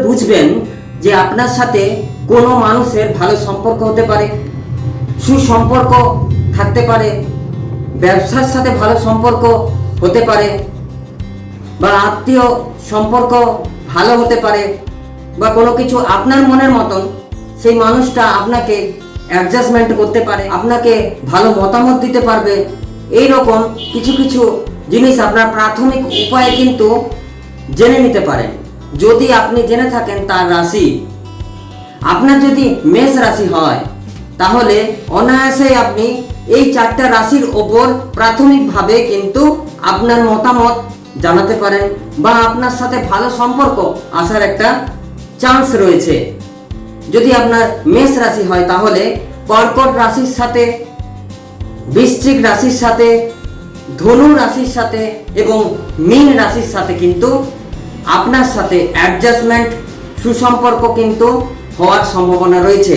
বুঝবেন যে আপনার সাথে কোনো মানুষের ভালো সম্পর্ক হতে পারে, সুসম্পর্ক থাকতে পারে, ব্যবসার সাথে ভালো সম্পর্ক হতে পারে, বা আত্মীয় সম্পর্ক ভালো হতে পারে, বা কোনো কিছু আপনার মনের মতন সেই মানুষটা আপনাকে অ্যাডজাস্টমেন্ট করতে পারে, আপনাকে ভালো মতামত দিতে পারবে। এই রকম কিছু কিছু জিনিস আপনার প্রাথমিক উপায়ে কিন্তু জেনে নিতে পারেন যদি আপনি জেনে থাকেন তার রাশি। আপনার যদি মেষ রাশি হয় তাহলে অনায়াসেই আপনি এই 4টা রাশির ওপর প্রাথমিকভাবে কিন্তু আপনার মতামত জানাতে পারেন, বা আপনার সাথে ভালো সম্পর্ক আসার একটা চান্স রয়েছে। যদি আপনার মেষ রাশি হয় তাহলে কর্কট রাশির সাথে, বৃশ্চিক রাশির সাথে, ধনু রাশির সাথে এবং মীন রাশির সাথে কিন্তু আপনার সাথে অ্যাডজাস্টমেন্ট, সুসম্পর্ক কিন্তু হওয়ার সম্ভাবনা রয়েছে।